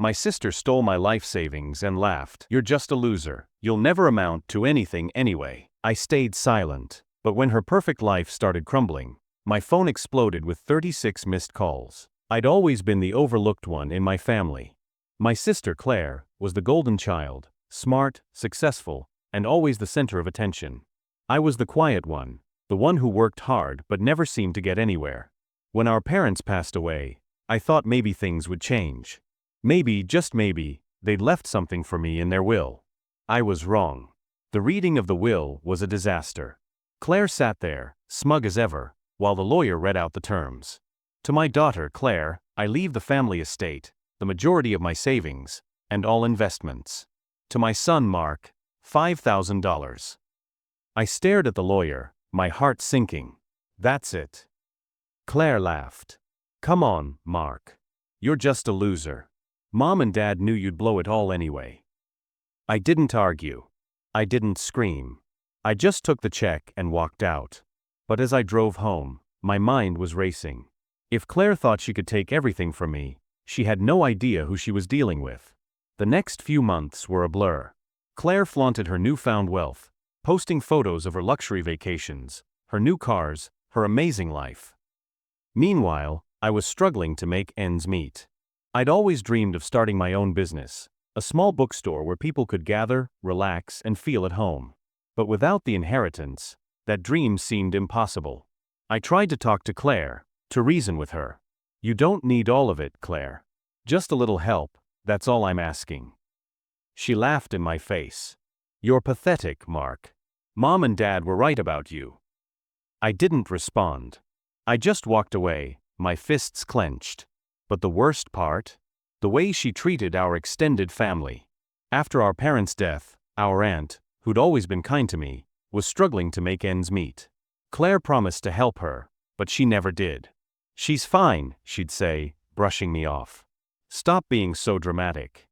My sister stole my life savings and laughed. "You're just a loser. You'll never amount to anything anyway." I stayed silent, but when her perfect life started crumbling, my phone exploded with 36 missed calls. I'd always been the overlooked one in my family. My sister Claire was the golden child, smart, successful, and always the center of attention. I was the quiet one, the one who worked hard but never seemed to get anywhere. When our parents passed away, I thought maybe things would change. Maybe, just maybe, they'd left something for me in their will. I was wrong. The reading of the will was a disaster. Claire sat there, smug as ever, while the lawyer read out the terms. "To my daughter Claire, I leave the family estate, the majority of my savings, and all investments. To my son Mark, $5,000. I stared at the lawyer, my heart sinking. "That's it." Claire laughed. "Come on, Mark. You're just a loser. Mom and Dad knew you'd blow it all anyway." I didn't argue. I didn't scream. I just took the check and walked out. But as I drove home, my mind was racing. If Claire thought she could take everything from me, she had no idea who she was dealing with. The next few months were a blur. Claire flaunted her newfound wealth, posting photos of her luxury vacations, her new cars, her amazing life. Meanwhile, I was struggling to make ends meet. I'd always dreamed of starting my own business, a small bookstore where people could gather, relax, and feel at home. But without the inheritance, that dream seemed impossible. I tried to talk to Claire, to reason with her. "You don't need all of it, Claire. Just a little help, that's all I'm asking." She laughed in my face. "You're pathetic, Mark. Mom and Dad were right about you." I didn't respond. I just walked away, my fists clenched. But the worst part? The way she treated our extended family. After our parents' death, our aunt, who'd always been kind to me, was struggling to make ends meet. Claire promised to help her, but she never did. "She's fine," she'd say, brushing me off. "Stop being so dramatic."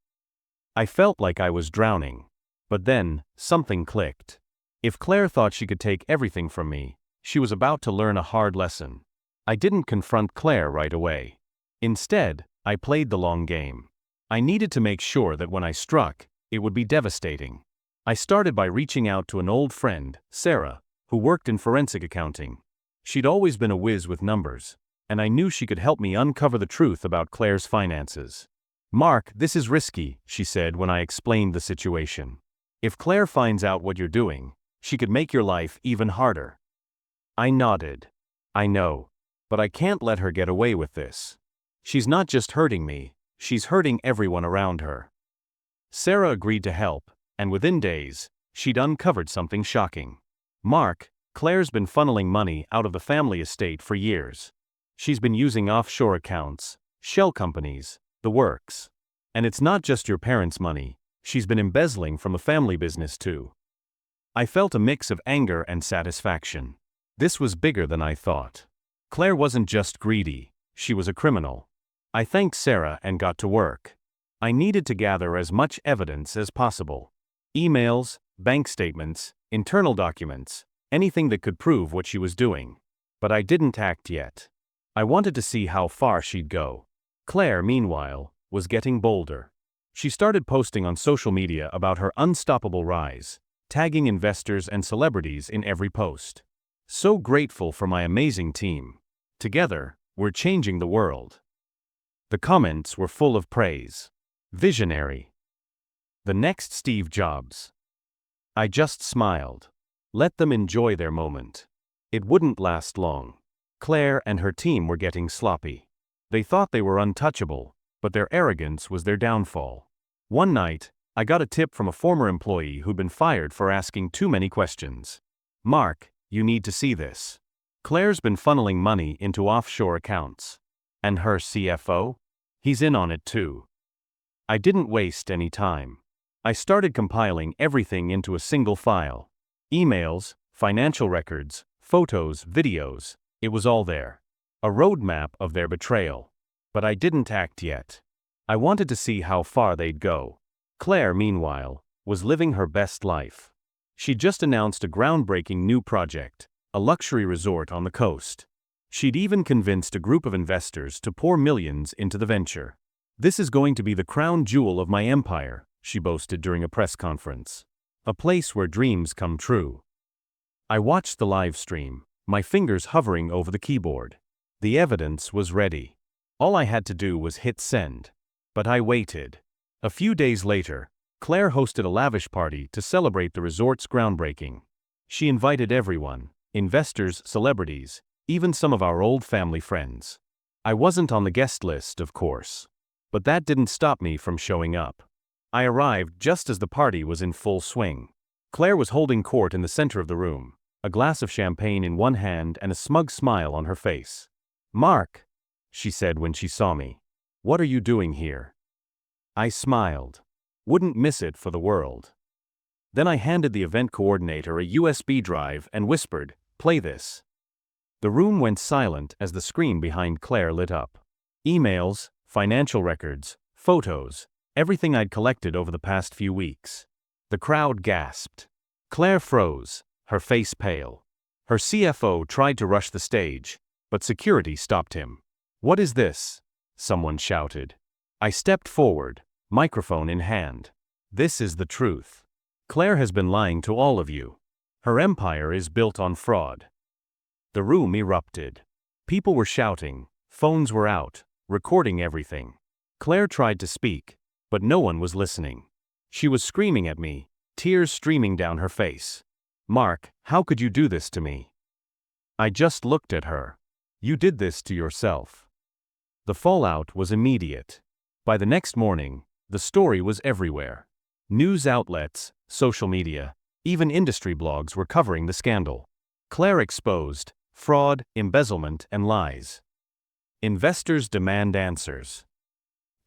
I felt like I was drowning. But then, something clicked. If Claire thought she could take everything from me, she was about to learn a hard lesson. I didn't confront Claire right away. Instead, I played the long game. I needed to make sure that when I struck, it would be devastating. I started by reaching out to an old friend, Sarah, who worked in forensic accounting. She'd always been a whiz with numbers, and I knew she could help me uncover the truth about Claire's finances. "Mark, this is risky," she said when I explained the situation. "If Claire finds out what you're doing, she could make your life even harder." I nodded. "I know. But I can't let her get away with this. She's not just hurting me, she's hurting everyone around her." Sarah agreed to help, and within days, she'd uncovered something shocking. "Mark, Claire's been funneling money out of the family estate for years. She's been using offshore accounts, shell companies, the works. And it's not just your parents' money, she's been embezzling from the family business too." I felt a mix of anger and satisfaction. This was bigger than I thought. Claire wasn't just greedy, she was a criminal. I thanked Sarah and got to work. I needed to gather as much evidence as possible. Emails, bank statements, internal documents, anything that could prove what she was doing. But I didn't act yet. I wanted to see how far she'd go. Claire, meanwhile, was getting bolder. She started posting on social media about her unstoppable rise, tagging investors and celebrities in every post. "So grateful for my amazing team. Together, we're changing the world." The comments were full of praise. Visionary. The next Steve Jobs. I just smiled. Let them enjoy their moment. It wouldn't last long. Claire and her team were getting sloppy. They thought they were untouchable, but their arrogance was their downfall. One night, I got a tip from a former employee who'd been fired for asking too many questions. "Mark, you need to see this. Claire's been funneling money into offshore accounts. And her CFO? He's in on it too." I didn't waste any time. I started compiling everything into a single file. Emails, financial records, photos, videos, it was all there. A roadmap of their betrayal. But I didn't act yet. I wanted to see how far they'd go. Claire, meanwhile, was living her best life. She'd just announced a groundbreaking new project, a luxury resort on the coast. She'd even convinced a group of investors to pour millions into the venture. "This is going to be the crown jewel of my empire," she boasted during a press conference. "A place where dreams come true." I watched the live stream, my fingers hovering over the keyboard. The evidence was ready. All I had to do was hit send. But I waited. A few days later, Claire hosted a lavish party to celebrate the resort's groundbreaking. She invited everyone, investors, celebrities, even some of our old family friends. I wasn't on the guest list, of course. But that didn't stop me from showing up. I arrived just as the party was in full swing. Claire was holding court in the center of the room, a glass of champagne in one hand and a smug smile on her face. "Mark," she said when she saw me, "what are you doing here?" I smiled. Wouldn't miss it for the world. Then I handed the event coordinator a USB drive and whispered, "Play this." The room went silent as the screen behind Claire lit up. Emails, financial records, photos, everything I'd collected over the past few weeks. The crowd gasped. Claire froze, her face pale. Her CFO tried to rush the stage, but security stopped him. "What is this?" someone shouted. I stepped forward, microphone in hand. "This is the truth. Claire has been lying to all of you. Her empire is built on fraud." The room erupted. People were shouting, phones were out, recording everything. Claire tried to speak, but no one was listening. She was screaming at me, tears streaming down her face. "Mark, how could you do this to me?" I just looked at her. "You did this to yourself." The fallout was immediate. By the next morning, the story was everywhere. News outlets, social media, even industry blogs were covering the scandal. Claire exposed fraud, embezzlement, and lies. Investors demand answers.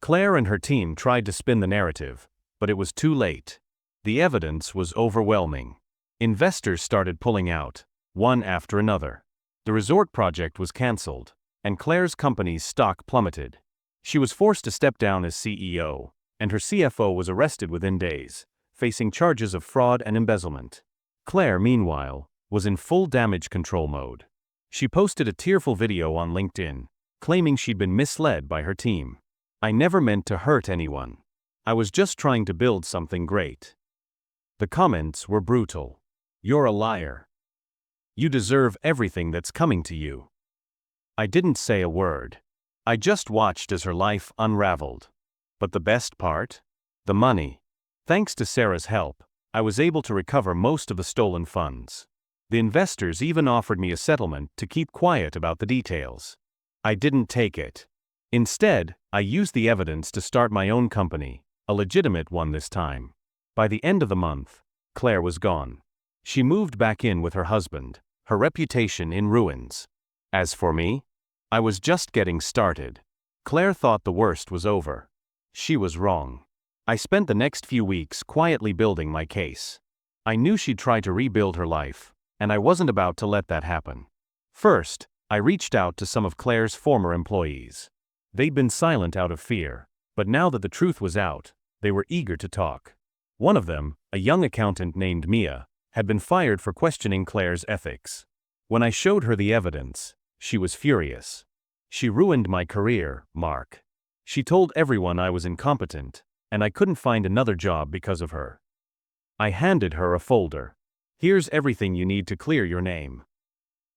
Claire and her team tried to spin the narrative, but it was too late. The evidence was overwhelming. Investors started pulling out, one after another. The resort project was cancelled, and Claire's company's stock plummeted. She was forced to step down as CEO, and her CFO was arrested within days, facing charges of fraud and embezzlement. Claire, meanwhile, was in full damage control mode. She posted a tearful video on LinkedIn, claiming she'd been misled by her team. "I never meant to hurt anyone. I was just trying to build something great." The comments were brutal. "You're a liar. You deserve everything that's coming to you." I didn't say a word. I just watched as her life unraveled. But the best part? The money. Thanks to Sarah's help, I was able to recover most of the stolen funds. The investors even offered me a settlement to keep quiet about the details. I didn't take it. Instead, I used the evidence to start my own company, a legitimate one this time. By the end of the month, Claire was gone. She moved back in with her husband, her reputation in ruins. As for me, I was just getting started. Claire thought the worst was over. She was wrong. I spent the next few weeks quietly building my case. I knew she'd try to rebuild her life, and I wasn't about to let that happen. First, I reached out to some of Claire's former employees. They'd been silent out of fear, but now that the truth was out, they were eager to talk. One of them, a young accountant named Mia, had been fired for questioning Claire's ethics. When I showed her the evidence, she was furious. "She ruined my career, Mark. She told everyone I was incompetent, and I couldn't find another job because of her." I handed her a folder. "Here's everything you need to clear your name."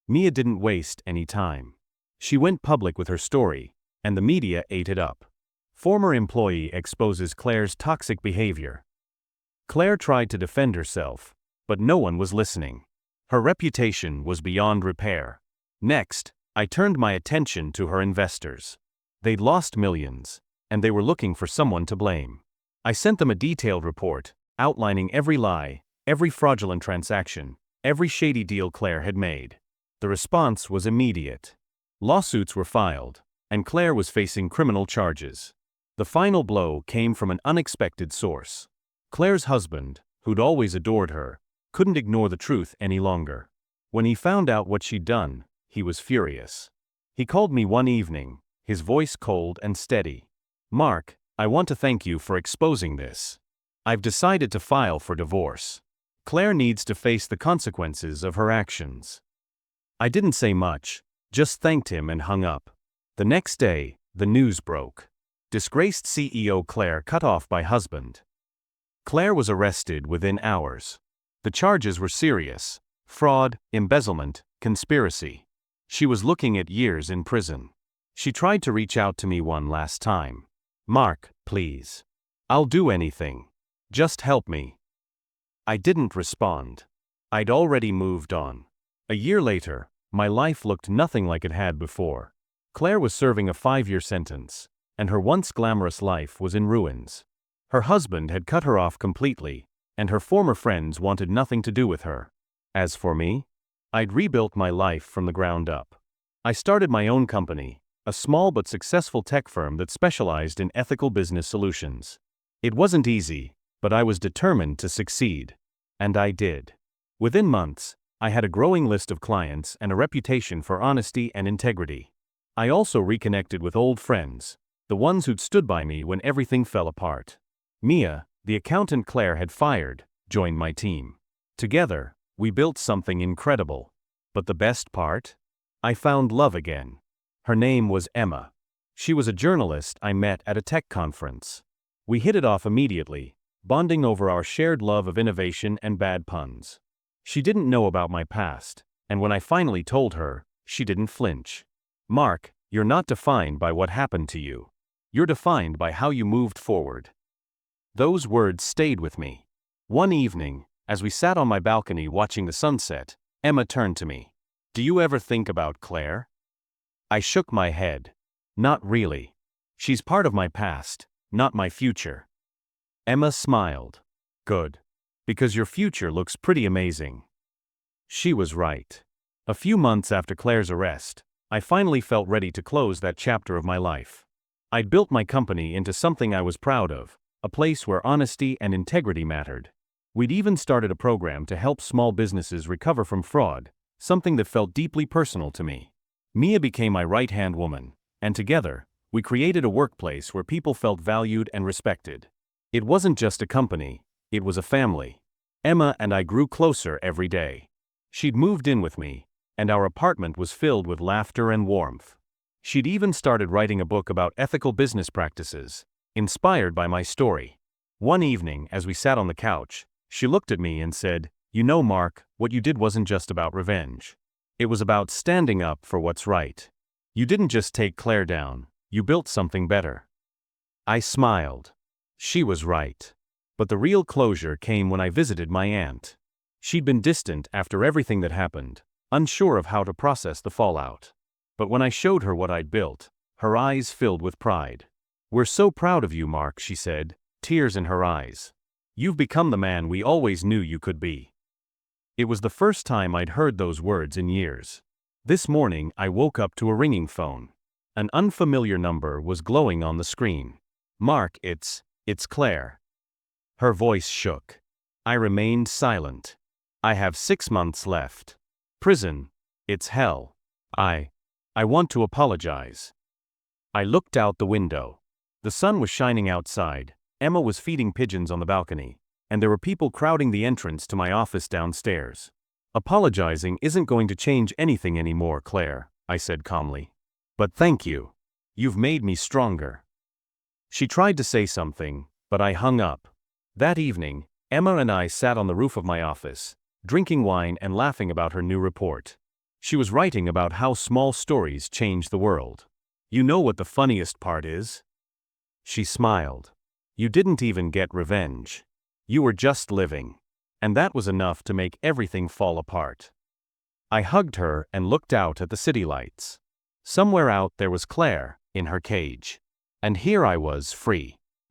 Mia didn't waste any time. She went public with her story, and the media ate it up. Former employee exposes Claire's toxic behavior. Claire tried to defend herself, but no one was listening. Her reputation was beyond repair. Next, I turned my attention to her investors. They'd lost millions, and they were looking for someone to blame. I sent them a detailed report, outlining every lie, every fraudulent transaction, every shady deal Claire had made. The response was immediate. Lawsuits were filed, and Claire was facing criminal charges. The final blow came from an unexpected source. Claire's husband, who'd always adored her, couldn't ignore the truth any longer. When he found out what she'd done, he was furious. He called me one evening, his voice cold and steady. "Mark, I want to thank you for exposing this. I've decided to file for divorce. Claire needs to face the consequences of her actions." I didn't say much, just thanked him and hung up. The next day, the news broke. Disgraced CEO Claire cut off by husband. Claire was arrested within hours. The charges were serious: fraud, embezzlement, conspiracy. She was looking at years in prison. She tried to reach out to me one last time. "Mark, please. I'll do anything. Just help me." I didn't respond. I'd already moved on. A year later, my life looked nothing like it had before. Claire was serving a 5-year sentence, and her once glamorous life was in ruins. Her husband had cut her off completely, and her former friends wanted nothing to do with her. As for me, I'd rebuilt my life from the ground up. I started my own company, a small but successful tech firm that specialized in ethical business solutions. It wasn't easy, but I was determined to succeed. And I did. Within months, I had a growing list of clients and a reputation for honesty and integrity. I also reconnected with old friends, the ones who'd stood by me when everything fell apart. Mia, the accountant Claire had fired, joined my team. Together, we built something incredible. But the best part? I found love again. Her name was Emma. She was a journalist I met at a tech conference. We hit it off immediately, bonding over our shared love of innovation and bad puns. She didn't know about my past, and when I finally told her, she didn't flinch. "Mark, you're not defined by what happened to you. You're defined by how you moved forward." Those words stayed with me. One evening, as we sat on my balcony watching the sunset, Emma turned to me. "Do you ever think about Claire?" I shook my head. "Not really. She's part of my past, not my future." Emma smiled. "Good. Because your future looks pretty amazing." She was right. A few months after Claire's arrest, I finally felt ready to close that chapter of my life. I'd built my company into something I was proud of, a place where honesty and integrity mattered. We'd even started a program to help small businesses recover from fraud, something that felt deeply personal to me. Mia became my right-hand woman, and together, we created a workplace where people felt valued and respected. It wasn't just a company, it was a family. Emma and I grew closer every day. She'd moved in with me, and our apartment was filled with laughter and warmth. She'd even started writing a book about ethical business practices, inspired by my story. One evening, as we sat on the couch, she looked at me and said, "You know, Mark, what you did wasn't just about revenge. It was about standing up for what's right. You didn't just take Claire down, you built something better." I smiled. She was right. But the real closure came when I visited my aunt. She'd been distant after everything that happened, unsure of how to process the fallout. But when I showed her what I'd built, her eyes filled with pride. "We're so proud of you, Mark," she said, tears in her eyes. "You've become the man we always knew you could be." It was the first time I'd heard those words in years. This morning I woke up to a ringing phone. An unfamiliar number was glowing on the screen. "Mark, it's Claire." Her voice shook. I remained silent. "I have 6 months left. Prison. It's hell. I want to apologize." I looked out the window. The sun was shining outside, Emma was feeding pigeons on the balcony, and there were people crowding the entrance to my office downstairs. "Apologizing isn't going to change anything anymore, Claire," I said calmly. "But thank you. You've made me stronger." She tried to say something, but I hung up. That evening, Emma and I sat on the roof of my office, drinking wine and laughing about her new report. She was writing about how small stories change the world. "You know what the funniest part is?" She smiled. "You didn't even get revenge. You were just living. And that was enough to make everything fall apart." I hugged her and looked out at the city lights. Somewhere out there was Claire, in her cage. And here I was, free.